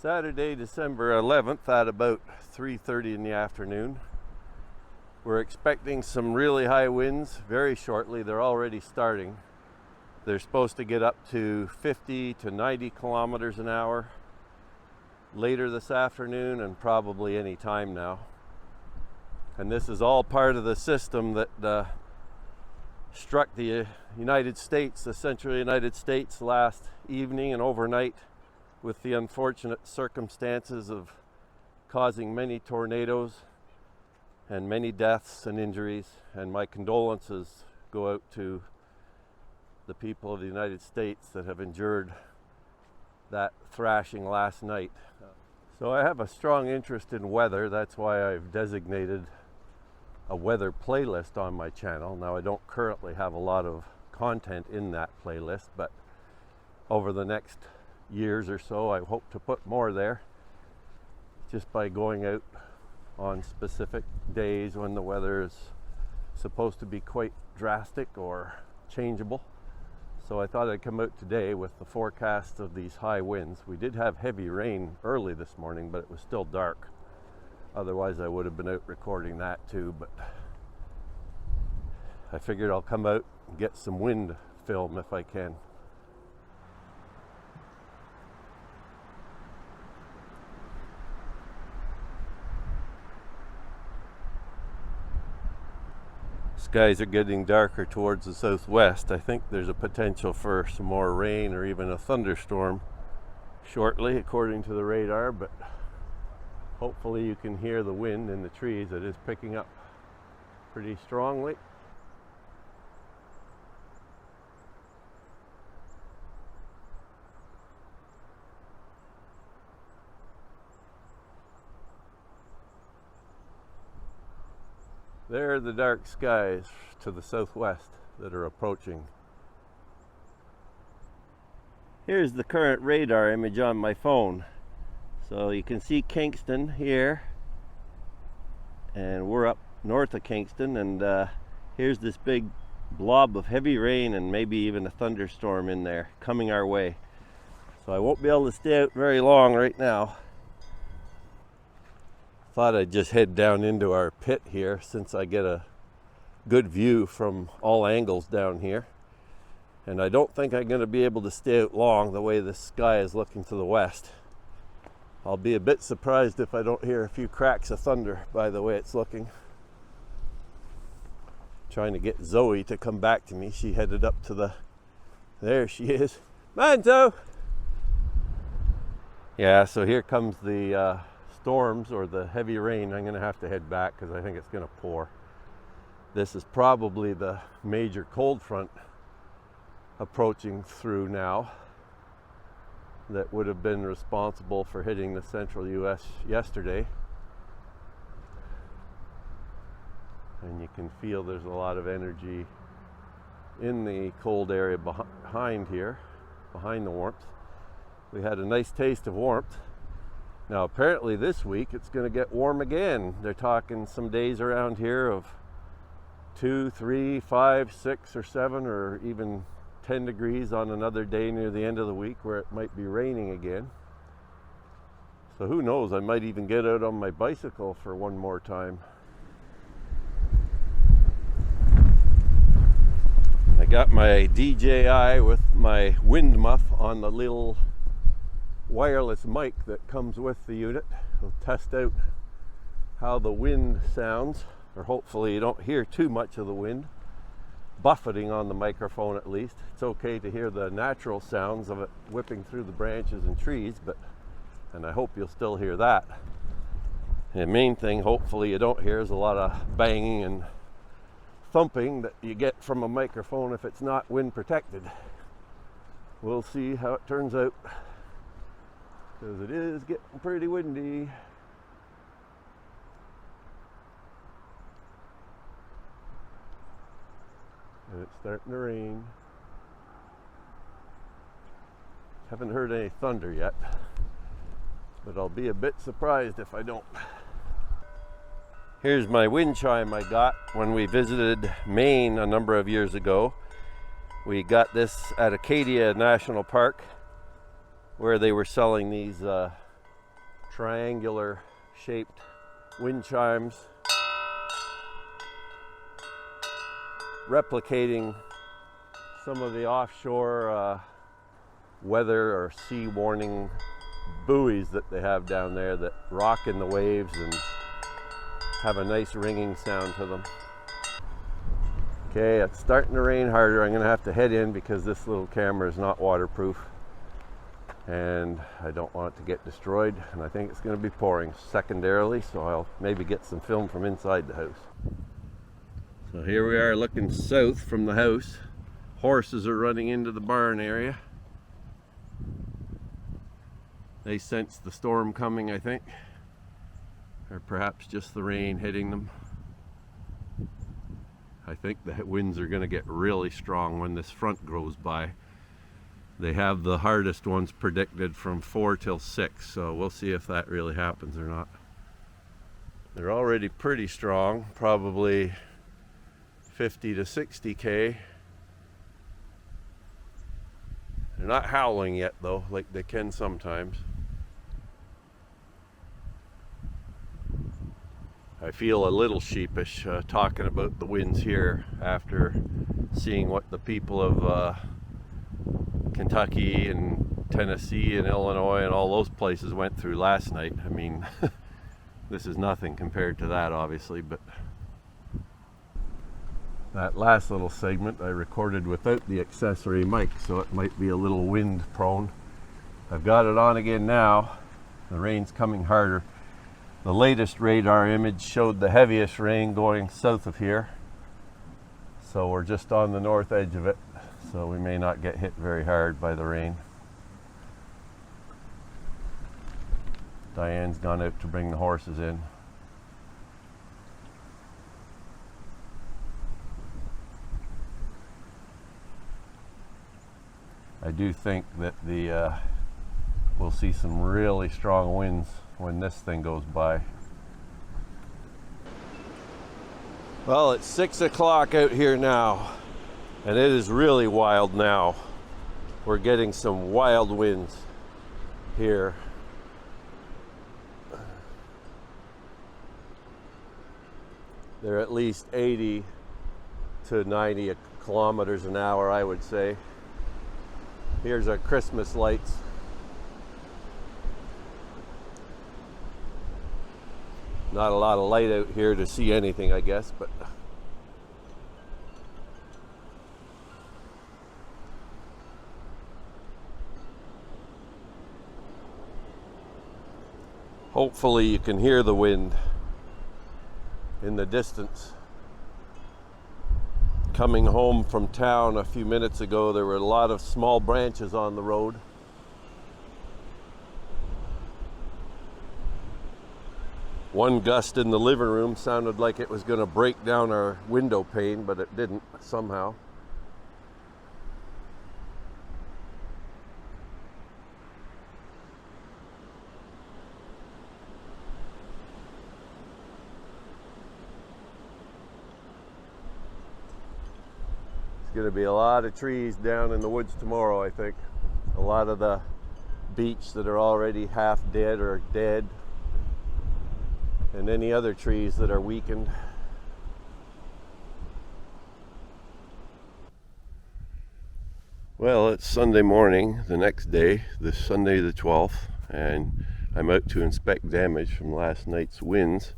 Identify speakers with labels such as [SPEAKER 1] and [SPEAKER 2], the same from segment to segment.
[SPEAKER 1] Saturday, December 11th at about 3:30 in the afternoon. We're expecting some really high winds very shortly. They're already starting. They're supposed to get up to 50 to 90 kilometers an hour later this afternoon and probably any time now. And this is all part of the system that struck the United States, the central United States, last evening and overnight, with the unfortunate circumstances of causing many tornadoes and many deaths and injuries. And my condolences go out to the people of the United States that have endured that thrashing last night. So I have a strong interest in weather. That's why I've designated a weather playlist on my channel. Now, I don't currently have a lot of content in that playlist, but over the next years or so, I hope to put more there, just by going out on specific days when the weather is supposed to be quite drastic or changeable. So I thought I'd come out today with the forecast of these high winds. We did have heavy rain early this morning, but it was still dark. Otherwise I would have been out recording that too, but I figured I'll come out and get some wind film if I can. Skies are getting darker towards the southwest. I think there's a potential for some more rain or even a thunderstorm shortly, according to the radar, but hopefully you can hear the wind in the trees. It is picking up pretty strongly. There are the dark skies to the southwest that are approaching. Here's the current radar image on my phone. So you can see Kingston here, and we're up north of Kingston, and here's this big blob of heavy rain and maybe even a thunderstorm in there coming our way. So I won't be able to stay out very long right now. Thought I'd just head down into our pit here, since I get a good view from all angles down here. And I don't think I'm going to be able to stay out long the way the sky is looking to the west. I'll be a bit surprised if I don't hear a few cracks of thunder by the way it's looking. Trying to get Zoe to come back to me. She headed up to the... There she is. Manzo! Yeah, so here comes the storms, or the heavy rain. I'm going to have to head back because I think it's going to pour. This is probably the major cold front approaching through now that would have been responsible for hitting the central US yesterday. And you can feel there's a lot of energy in the cold area behind here, behind the warmth. We had a nice taste of warmth. Now apparently this week it's going to get warm again. They're talking some days around here of 2, 3, 5, 6, or 7, or even 10 degrees on another day near the end of the week where it might be raining again. So who knows, I might even get out on my bicycle for one more time. I got my DJI with my wind muff on the little wireless mic that comes with the unit. We'll test out how the wind sounds, or hopefully you don't hear too much of the wind buffeting on the microphone. At least it's okay to hear the natural sounds of it whipping through the branches and trees, and I hope you'll still hear that. The main thing hopefully you don't hear is a lot of banging and thumping that you get from a microphone if it's not wind protected. We'll see how it turns out, because it is getting pretty windy. And it's starting to rain. Haven't heard any thunder yet, but I'll be a bit surprised if I don't. Here's my wind chime I got when we visited Maine a number of years ago. We got this at Acadia National Park, where they were selling these triangular shaped wind chimes, replicating some of the offshore weather or sea warning buoys that they have down there that rock in the waves and have a nice ringing sound to them. Okay, it's starting to rain harder. I'm going to have to head in because this little camera is not waterproof and I don't want it to get destroyed, and I think it's going to be pouring secondarily, so I'll maybe get some film from inside the house. So here we are looking south from the house. Horses are running into the barn area. They sense the storm coming, I think, or perhaps just the rain hitting them. I think the winds are going to get really strong when this front goes by. They have the hardest ones predicted from 4 till 6, so we'll see if that really happens or not. They're already pretty strong, probably 50 to 60 k. They're not howling yet though, like they can sometimes. I feel a little sheepish talking about the winds here after seeing what the people of Kentucky and Tennessee and Illinois and all those places went through last night. I mean, this is nothing compared to that, obviously, but that last little segment I recorded without the accessory mic, so it might be a little wind prone. I've got it on again now. The rain's coming harder. The latest radar image showed the heaviest rain going south of here, so we're just on the north edge of it, so we may not get hit very hard by the rain. Diane's gone out to bring the horses in. I do think that we'll see some really strong winds when this thing goes by. Well, it's 6 o'clock out here now, and it is really wild now. We're getting some wild winds here. They're at least 80 to 90 kilometers an hour, I would say. Here's our Christmas lights. Not a lot of light out here to see anything, I guess, but hopefully you can hear the wind in the distance. Coming home from town a few minutes ago, there were a lot of small branches on the road. One gust in the living room sounded like it was going to break down our window pane, but it didn't somehow. There's going to be a lot of trees down in the woods tomorrow, I think. A lot of the beech that are already half dead or dead, and any other trees that are weakened. Well, it's Sunday morning, the next day, this Sunday the 12th, and I'm out to inspect damage from last night's winds.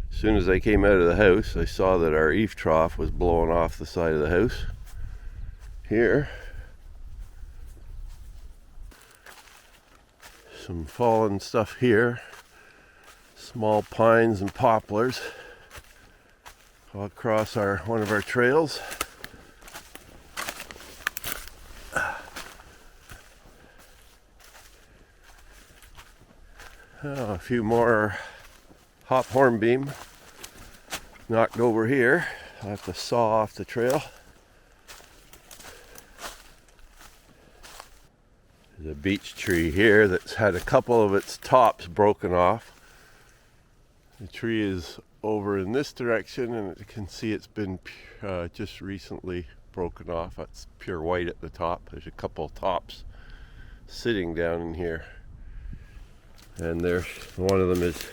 [SPEAKER 1] As soon as I came out of the house, I saw that our eave trough was blowing off the side of the house. Here, some fallen stuff here. Small pines and poplars all across one of our trails. Oh, a few more hop hornbeam knocked over here. I'll have to saw off the trail. There's a beech tree here that's had a couple of its tops broken off. The tree is over in this direction, and you can see it's been just recently broken off. That's pure white at the top. There's a couple of tops sitting down in here. And there's one of them is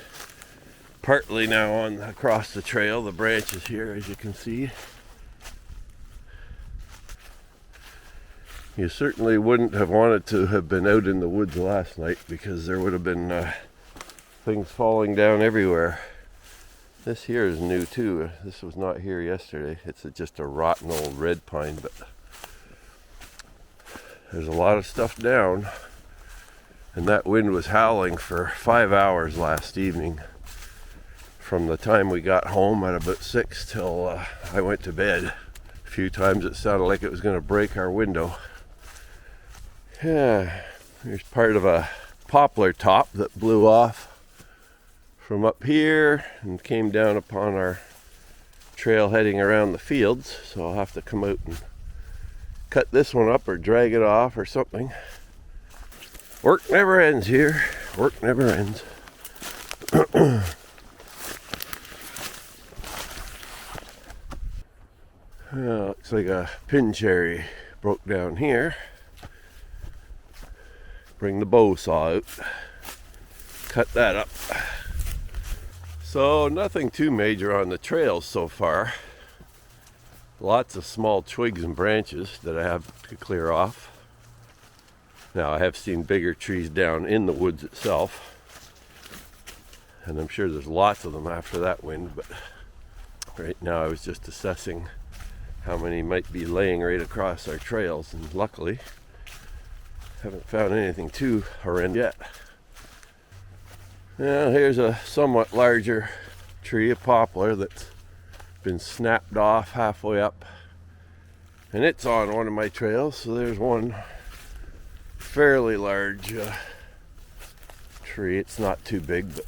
[SPEAKER 1] partly now on across the trail. The branches here, as you can see. You certainly wouldn't have wanted to have been out in the woods last night, because there would have been things falling down everywhere. This here is new too. This was not here yesterday. It's just a rotten old red pine, but there's a lot of stuff down. And that wind was howling for 5 hours last evening, from the time we got home at about 6 till I went to bed. A few times it sounded like it was going to break our window. Yeah, here's part of a poplar top that blew off from up here and came down upon our trail heading around the fields. So I'll have to come out and cut this one up or drag it off or something. Work never ends here. Work never ends. Looks like a pin cherry broke down here. Bring the bow saw out, cut that up. So nothing too major on the trails so far. Lots of small twigs and branches that I have to clear off. Now I have seen bigger trees down in the woods itself, and I'm sure there's lots of them after that wind, but right now I was just assessing how many might be laying right across our trails, and luckily haven't found anything too horrendous yet. Now here's a somewhat larger tree, a poplar that's been snapped off halfway up, and it's on one of my trails. So there's one fairly large tree. It's not too big, but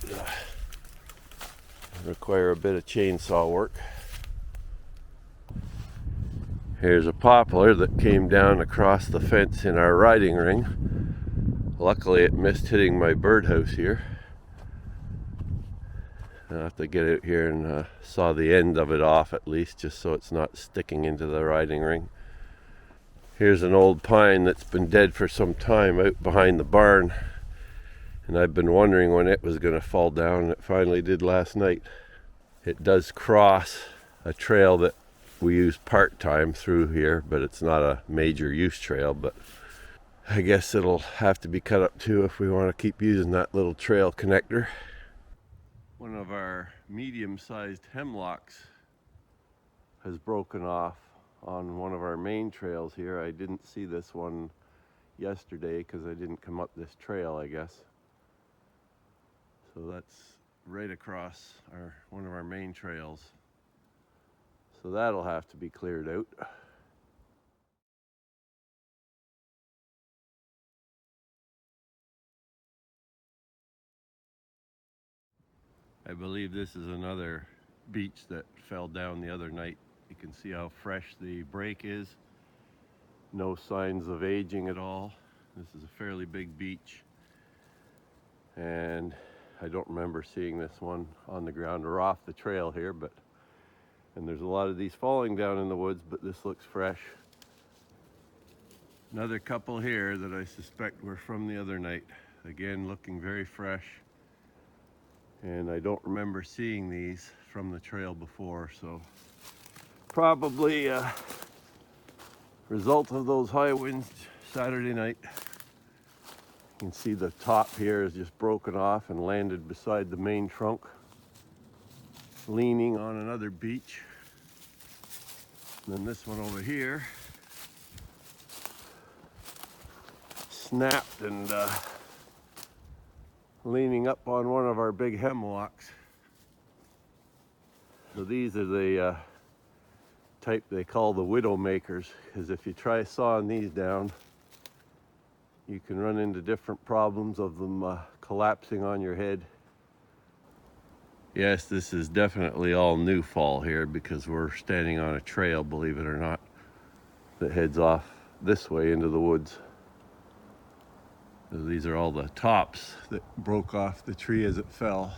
[SPEAKER 1] require a bit of chainsaw work. Here's a poplar that came down across the fence in our riding ring. Luckily it missed hitting my birdhouse here. I'll have to get out here and saw the end of it off at least, just so it's not sticking into the riding ring. Here's an old pine that's been dead for some time out behind the barn, and I've been wondering when it was going to fall down, and it finally did last night. It does cross a trail that we use part-time through here, but it's not a major use trail, but I guess it'll have to be cut up too if we want to keep using that little trail connector. One of our medium-sized hemlocks has broken off on one of our main trails here. I didn't see this one yesterday because I didn't come up this trail, I guess. So that's right across one of our main trails. So that'll have to be cleared out. I believe this is another beech that fell down the other night. You can see how fresh the break is. No signs of aging at all. This is a fairly big beech. And I don't remember seeing this one on the ground or off the trail here, and there's a lot of these falling down in the woods, but this looks fresh. Another couple here that I suspect were from the other night. Again, looking very fresh. And I don't remember seeing these from the trail before, so probably a result of those high winds Saturday night. You can see the top here is just broken off and landed beside the main trunk, leaning on another beech. And then this one over here snapped and leaning up on one of our big hemlocks. So these are the type they call the widow makers, because if you try sawing these down, you can run into different problems of them collapsing on your head. Yes, this is definitely all new fall here, because we're standing on a trail, believe it or not, that heads off this way into the woods. So these are all the tops that broke off the tree as it fell.